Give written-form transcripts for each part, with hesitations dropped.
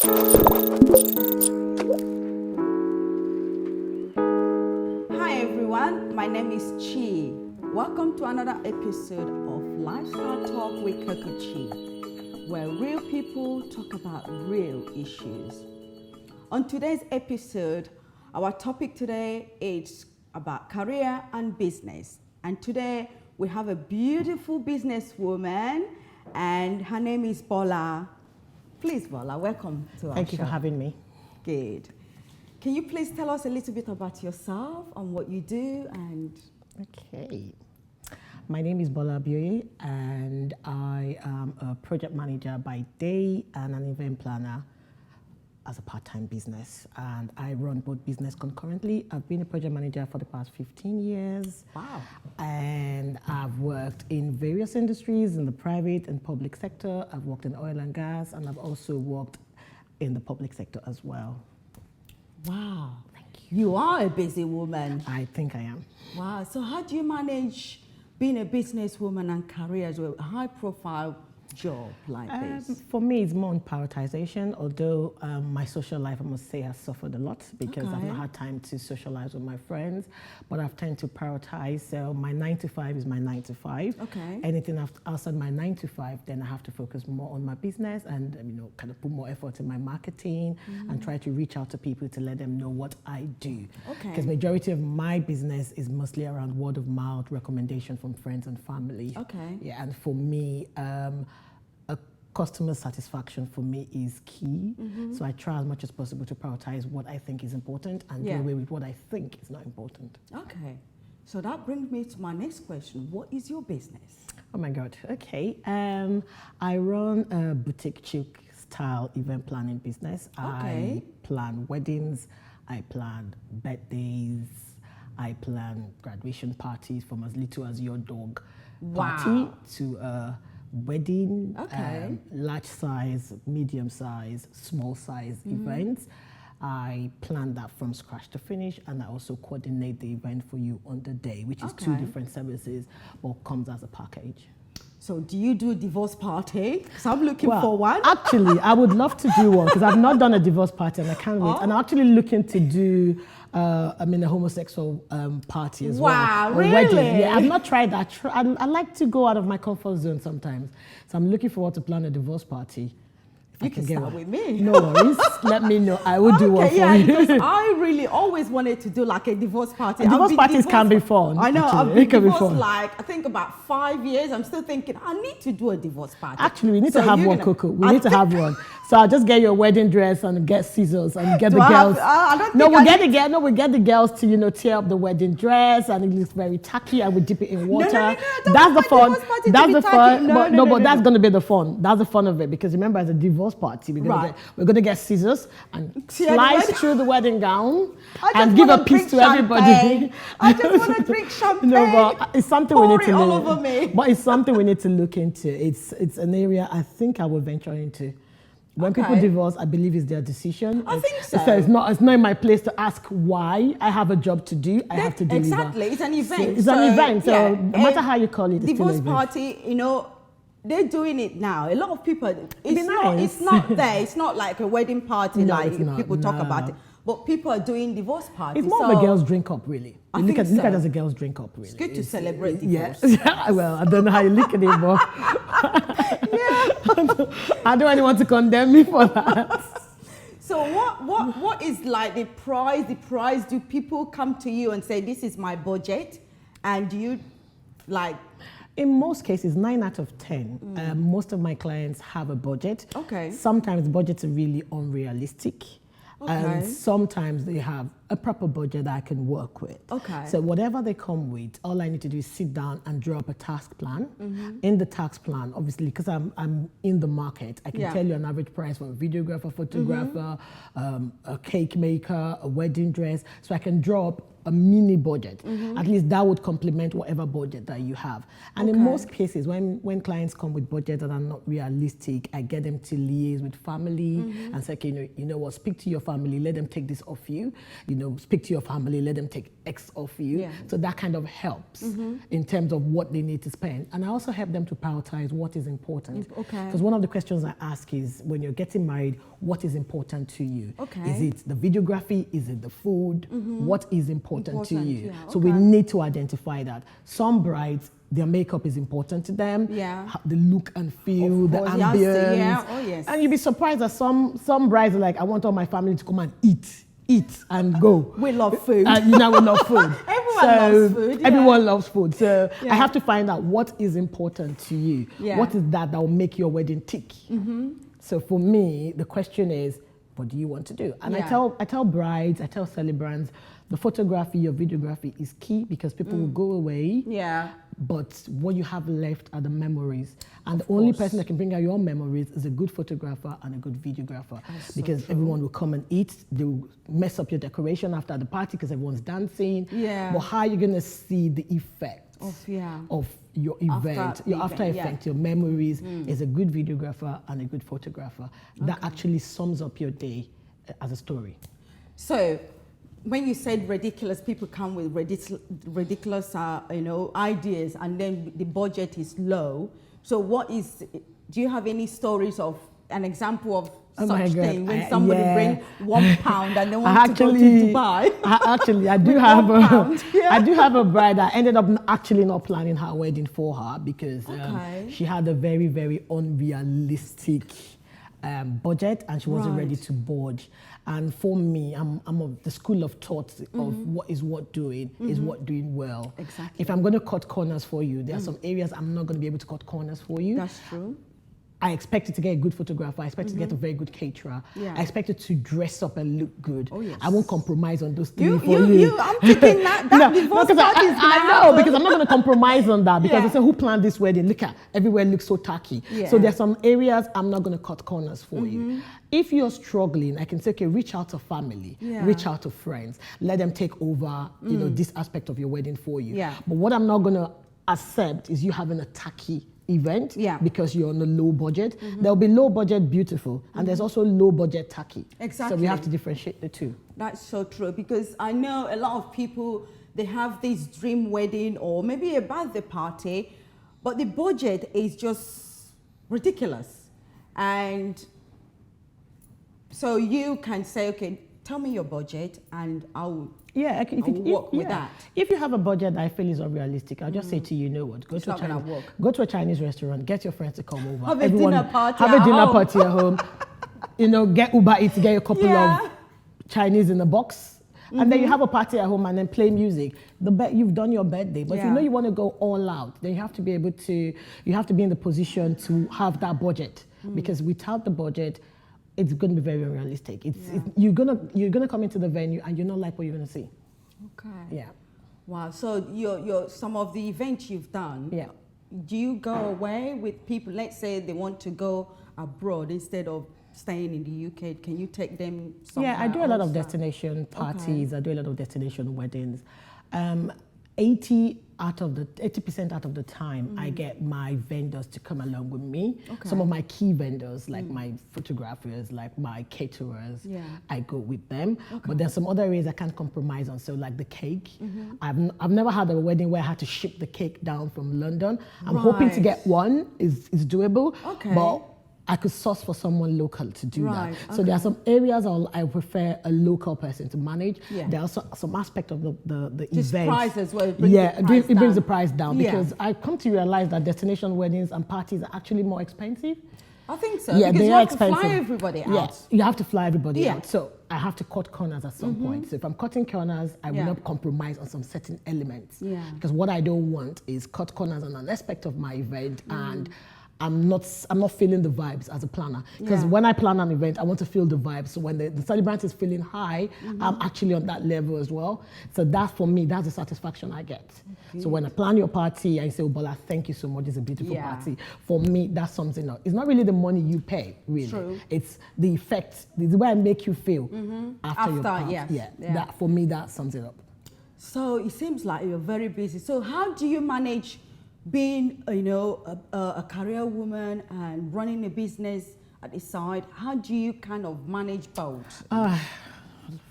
Hi everyone, my name is Chi. Welcome to another episode of Lifestyle Talk with Coco Chi, where real people talk about real issues. On today's episode, our topic today is about career and business. And today we have a beautiful businesswoman, and her name is Bola. Please, Bola, welcome to our show. Thank you for having me. Good. Can you please tell us a little bit about yourself and what you do? And Okay. My name is Bola Abioye, and I am a project manager by day and an event planner as a part-time business. And I run both business concurrently. I've been a project manager for the past 15 years. wow. And I've worked in various industries in the private and public sector. I've worked in oil and gas, and I've also worked in the public sector as well. Wow. Thank you. You are a busy woman. I think I am. Wow. So how do you manage being a businesswoman and career as well, a high-profile job like this? For me, it's more on prioritization, although my social life, I must say, has suffered a lot because I've not had time to socialize with my friends, but I've tended to prioritize. So my 9 to 5 is my 9 to 5. Okay. Anything outside my 9 to 5, then I have to focus more on my business and kind of put more effort in my marketing and try to reach out to people to let them know what I do. Okay. Because majority of my business is mostly around word of mouth, recommendation from friends and family. Okay. Yeah, and for me, customer satisfaction for me is key. So I try as much as possible to prioritize what I think is important and do away with what I think is not important. Okay. So that brings me to my next question. What is your business? Oh my God. Okay. I run a boutique chic style event planning business. Okay. I plan weddings. I plan birthdays. I plan graduation parties from as little as your dog party to a wedding, Okay. large size, medium size, small size events. I plan that from scratch to finish, and I also coordinate the event for you on the day, which is two different services, but comes as a package. So do you do a divorce party? Because I'm looking for one. Actually, I would love to do one because I've not done a divorce party and I can't wait. And I'm actually looking to do, a homosexual party as well. Wow, A really? wedding. Yeah, I've not tried that. I like to go out of my comfort zone sometimes. So I'm looking forward to plan a divorce party. You can start with me. No worries. Let me know. I will do one for you. Because I really always wanted to do like a divorce party. Divorce parties can be fun. I know. Actually. I've been It can be divorced fun. like, I think about 5 years. I'm still thinking, I need to do a divorce party. Actually, we need So to have you're one, gonna- Coco. We need to have one. So I'll just get your wedding dress and get scissors and get the I girls. have- I don't No, think we'll I get the girl. No, we get the girls to tear up the wedding dress and it looks very tacky and we dip it in water. no, I don't That's the want my fun. divorce party to That's be the tacky. fun. No, But no, but no, that's no. going to be the fun. That's the fun of it because remember, as a divorce party, we're gonna get scissors and Tear the slice wedding- through the wedding gown I and just give a wanna piece drink to everybody. champagne. I just want to drink champagne. No, but it's something we Pour need to it all look. over me. But it's something we need to look into. It's an area I think I will venture into. When people Okay. divorce, I believe it's their decision. I think so. It's not in my place to ask why. I have a job to do. I have to deliver. Exactly. It's an event. So it's an event. So yeah, no matter a how you call it, it's still divorce an event. party, they're doing it now. A lot of people, be nice. it's not there. It's not like a wedding party No, like it's not. people talk No. about it. But people are doing divorce parties. It's more of a girls' drink up, really. I You look think at it so. as a girls' drink up, really. It's good to celebrate Yes. divorce. Yeah. Well, I don't know how you look at it, but I don't really want to condemn me for that. So what is like the price? The price, do people come to you and say, this is my budget? And do you like... In most cases, 9 out of 10, most of my clients have a budget. Okay. Sometimes budgets are really unrealistic. Okay. And sometimes they have a proper budget that I can work with. Okay. So whatever they come with, all I need to do is sit down and draw up a task plan. In the task plan, obviously, because I'm in the market, I can tell you an average price for a videographer, photographer, a cake maker, a wedding dress. So I can draw up a mini budget. At least that would complement whatever budget that you have. And in most cases, when clients come with budgets that are not realistic, I get them to liaise with family and say, okay, you know what, speak to your family, let them take this off you. speak to your family, let them take X off you. Yeah. So that kind of helps in terms of what they need to spend. And I also help them to prioritize what is important. Okay. Because one of the questions I ask is, when you're getting married, what is important to you? Okay. Is it the videography? Is it the food? What is important to you? Yeah. So we need to identify that. Some brides, their makeup is important to them. Yeah. The look and feel, Of the course, ambience. yeah. Oh, yes. And you'd be surprised that some brides are like, I want all my family to come and eat and go. We love food. We love food. Everyone loves food. Yeah. Everyone loves food. So Yeah. I have to find out what is important to you. Yeah. What is that will make your wedding tick? So for me, the question is, what do you want to do? And I tell brides, I tell celebrants, the photography or videography is key, because people will go away. Yeah. But what you have left are the memories. And the only person that can bring out your memories is a good photographer and a good videographer. That's because so true. everyone will come and eat. They will mess up your decoration after the party because everyone's dancing. Yeah. But how are you going to see the effect of your event, your after event, effect, your memories? Is a good videographer and a good photographer. That actually sums up your day as a story. So, when you said ridiculous, people come with ridiculous, ideas, and then the budget is low. So, do you have any stories of an example of such thing when somebody bring £1 and they want to go to Dubai? I do have I do have a bride that ended up actually not planning her wedding for her, because she had a very, very unrealistic budget, and she wasn't ready to budge. And for me, I'm of the school of thought of what is doing well. Exactly. If I'm going to cut corners for you, there are some areas I'm not going to be able to cut corners for you. That's true. I expect you to get a good photographer. I expect you to get a very good caterer. Yeah. I expect you to dress up and look good. Oh, yes. I won't compromise on those three for you. I'm thinking that divorce party is I know, because I'm not going to compromise on that, because I say, who planned this wedding? Look at everywhere looks so tacky. Yeah. So there's some areas I'm not going to cut corners for you. If you're struggling, I can say, okay, reach out to family, reach out to friends, let them take over, this aspect of your wedding for you. Yeah. But what I'm not going to accept is you having a tacky event because you're on a low budget. There'll be low budget beautiful, and there's also low budget tacky. Exactly. So we have to differentiate the two. That's so true, because I know a lot of people, they have this dream wedding or maybe a birthday party, but the budget is just ridiculous. And so you can say, okay, tell me your budget and I'll work with that. If you have a budget that I feel is unrealistic, I'll just say to you, you know what, go to a Chinese restaurant, get your friends to come over. Have a dinner party at home. Get Uber Eats, get a couple of Chinese in a box. And then you have a party at home and then play music. You've done your birthday. But if you want to go all out, then you have to be in the position to have that budget. Because without the budget, it's going to be very unrealistic. You're gonna come into the venue and you're not like what you're gonna see. Okay. Yeah. Wow. So some of the events you've done. Yeah. Do you go away with people? Let's say they want to go abroad instead of staying in the UK. Can you take them somewhere? Yeah, I do a lot of destination parties. Okay. I do a lot of destination weddings. 80% out of the time, I get my vendors to come along with me. Okay. Some of my key vendors, like my photographers, like my caterers, I go with them. Okay. But there's some other areas I can't compromise on. So like the cake, I've never had a wedding where I had to ship the cake down from London. I'm hoping to get one. Is doable. Okay. But I could source for someone local to do that. So there are some areas I prefer a local person to manage. Yeah. There are also some aspect of the event. Price as well. It brings the price down because I come to realize that destination weddings and parties are actually more expensive. I think so. Yeah, because you have to fly everybody out. Yes, you have to fly everybody out. So I have to cut corners at some point. So if I'm cutting corners, I will not compromise on some certain elements. Yeah. Because what I don't want is cut corners on an aspect of my event and I'm not feeling the vibes as a planner, because when I plan an event, I want to feel the vibes. So when the celebrant is feeling high, I'm actually on that level as well. So that for me, that's the satisfaction I get. Okay. So when I plan your party, I say, oh, Bola, thank you so much. It's a beautiful party. For me, that's something else. It's not really the money you pay, really. True. It's the effect, the way I make you feel after your party. That, for me, that sums it up. So it seems like you're very busy. So how do you manage being, a career woman and running a business at the side? How do you kind of manage both?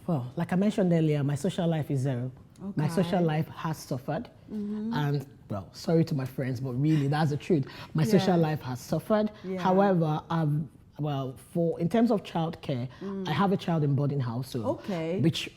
Well, like I mentioned earlier, my social life is zero. Okay. My social life has suffered. And, well, sorry to my friends, but really, that's the truth. My social life has suffered. Yeah. However, in terms of childcare, I have a child in boarding house, so which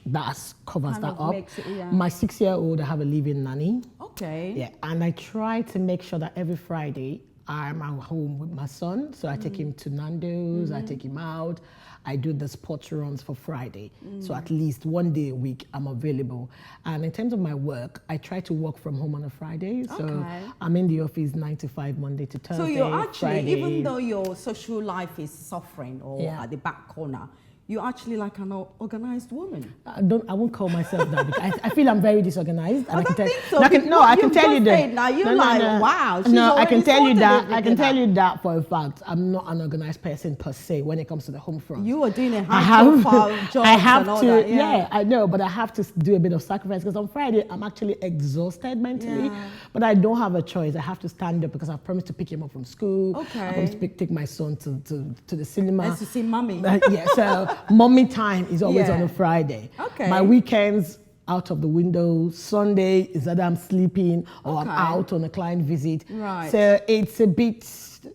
covers Kind that of up. makes it, yeah. My 6-year-old, I have a live-in nanny. Okay. Yeah, and I try to make sure that every Friday I'm at home with my son. So I take him to Nando's, I take him out. I do the sports runs for Friday. So at least one day a week I'm available. And in terms of my work, I try to work from home on a Friday. So I'm in the office 9 to 5, Monday to Thursday. So you're actually, Friday. even though your social life is suffering or at the back corner, you're actually like an organized woman. I won't call myself that because I feel I'm very disorganized. And I don't think so. I can tell you that. Now you're wow. She's I can tell you that. I can tell you that for a fact. I'm not an organized person per se when it comes to the home front. You are doing a high-profile job. I have and all to. That, yeah, I know, but I have to do a bit of sacrifice because on Friday I'm actually exhausted mentally. Yeah. But I don't have a choice. I have to stand up because I promised to pick him up from school. Okay. I promised to take my son to the cinema. Nice to see mommy. Yeah. So mommy time is always on a Friday. Okay. My weekends out of the window. Sunday is that I'm sleeping or I'm out on a client visit. Right. So it's a bit.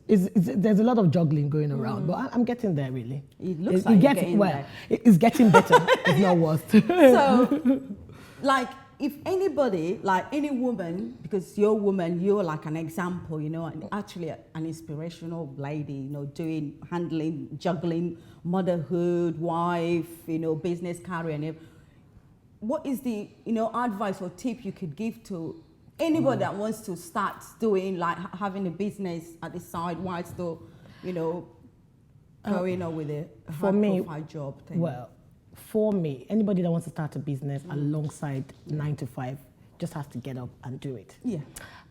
There's a lot of juggling going around, but I'm getting there really. It looks like you're getting there. It's getting better. It's not worse. So, like, if anybody, like any woman, because you're a woman, you're like an example, you know, and actually an inspirational lady, you know, handling, juggling motherhood, wife, you know, business career, and what is the, you know, advice or tip you could give to anybody that wants to start doing, like having a business at the side while still, you know, going on with a high-profile job thing? Well, for me, anybody that wants to start a business alongside 9 to 5 just has to get up and do it. Yeah.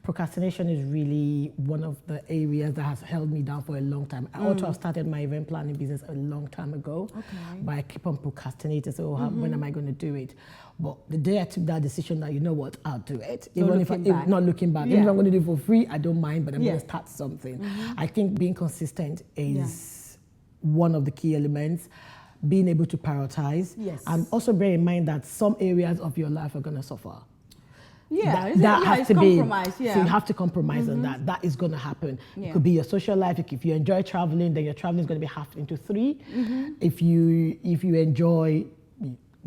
Procrastination is really one of the areas that has held me down for a long time. I also have started my event planning business a long time ago, but I keep on procrastinating. So when am I going to do it? But the day I took that decision that, you know what, I'll do it. Even if not looking back. Even if I'm going to do it for free, I don't mind, but I'm going to start something. I think being consistent is one of the key elements. Being able to prioritize. Yes. And also bear in mind that some areas of your life are going to suffer. Yeah, that has to be. So you have to compromise on that. That is going to happen. It could be your social life. If you enjoy traveling, then your traveling is going to be half into 3. If you enjoy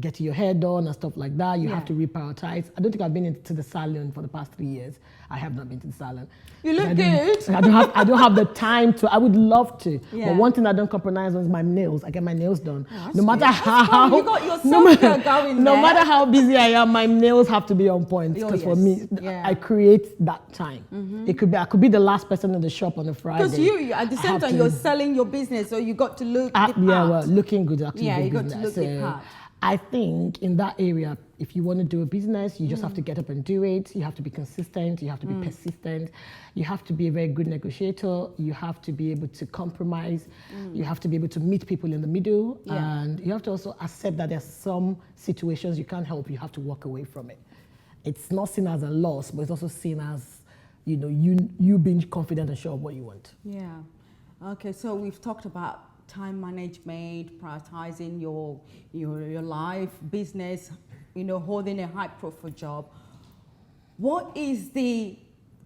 getting your hair done and stuff like that, you have to reprioritize. I don't think I've been into the salon for the past 3 years. I have not been to the salon. You look good. I don't have the time to. I would love to. But one thing I don't compromise on is my nails. I get my nails done. No matter how you got your self-care going no matter how busy I am, my nails have to be on point. Because for me, I create that time. I could be the last person in the shop on a Friday. Because you at the same time you're selling your business, so you got to look the part. Well, looking good actually. Yeah, you got business. to look the part. I think in that area, if you want to do a business, you just have to get up and do it. You have to be consistent. You have to be persistent. You have to be a very good negotiator. You have to be able to compromise. You have to be able to meet people in the middle. And you have to also accept that there's some situations you can't help. You have to walk away from it. It's not seen as a loss, but it's also seen as, you know, you being confident and sure of what you want. Yeah. Okay, so we've talked about time management, prioritizing your life, business, you know, holding a high profile job. What is the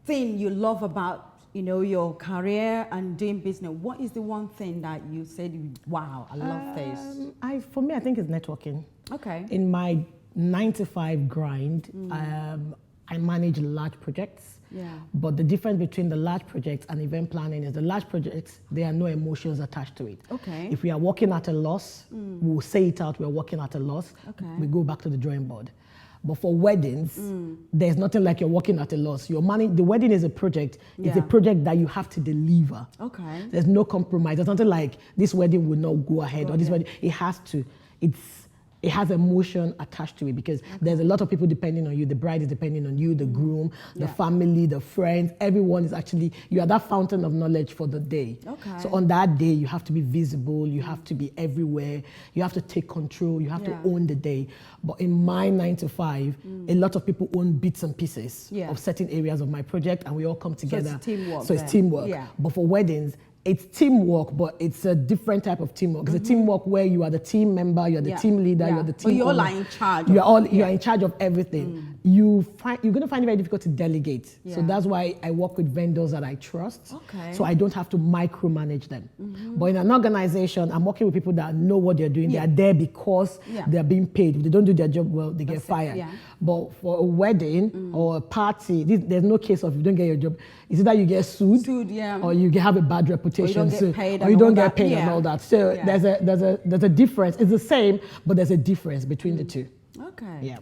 thing you love about, you know, your career and doing business? What is the one thing that you said, wow, I love this? For me, I think it's networking. Okay. In my 9 to 5 grind, I manage large projects. Yeah. But the difference between the large projects and event planning is the large projects, there are no emotions attached to it. Okay. If we are working at a loss, we'll say it out, we're working at a loss. Okay. We go back to the drawing board. But for weddings, there's nothing like you're working at a loss. The wedding is a project. It's a project that you have to deliver. Okay. There's no compromise. There's nothing like this wedding will not go ahead or this wedding. It has to. It has emotion attached to it because there's a lot of people depending on you. The bride is depending on you, the groom, the family, the friends. Everyone is actually, you are that fountain of knowledge for the day. Okay. So on that day, you have to be visible. You have to be everywhere. You have to take control. You have to own the day. But in my 9 to 5, a lot of people own bits and pieces of certain areas of my project and we all come together. So it's teamwork. So it's teamwork. Yeah. But for weddings, it's teamwork, but it's a different type of teamwork. It's a teamwork where you are the team member, you're the team leader, you're the team But you're owner. like in charge. You're in charge of everything. You're going to find it very difficult to delegate. So that's why I work with vendors that I trust. Okay. So I don't have to micromanage them. But in an organization, I'm working with people that know what they're doing. They are there because they're being paid. If they don't do their job well, they get fired. But for a wedding or a party, there's no case of if you don't get your job. It's either you get sued or you have a bad reputation, or you don't get paid and all that. So there's a difference. It's the same, but there's a difference between the two. Okay. Yeah.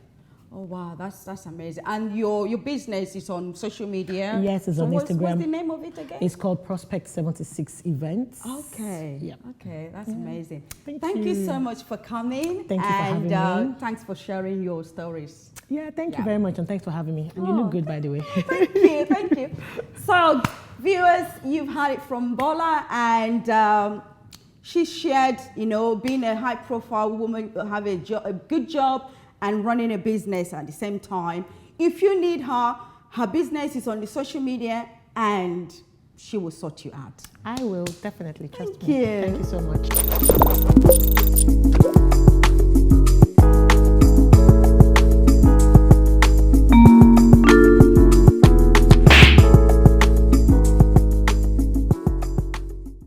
Oh wow, that's amazing. And your business is on social media? Yes, it's on Instagram. What's the name of it again? It's called Prospect 76 Events. Okay. Yeah. Okay, that's amazing. Thank you so much for coming. Thank you for having me. Thanks for sharing your stories. Yeah, thank you very much, and thanks for having me. And you look good, by the way. Thank you. So, viewers, you've heard it from Bola, and she shared, being a high-profile woman, having a good job, and running a business at the same time. If you need her, her business is on the social media, and she will sort you out. I will, definitely. Trust me. Thank you so much.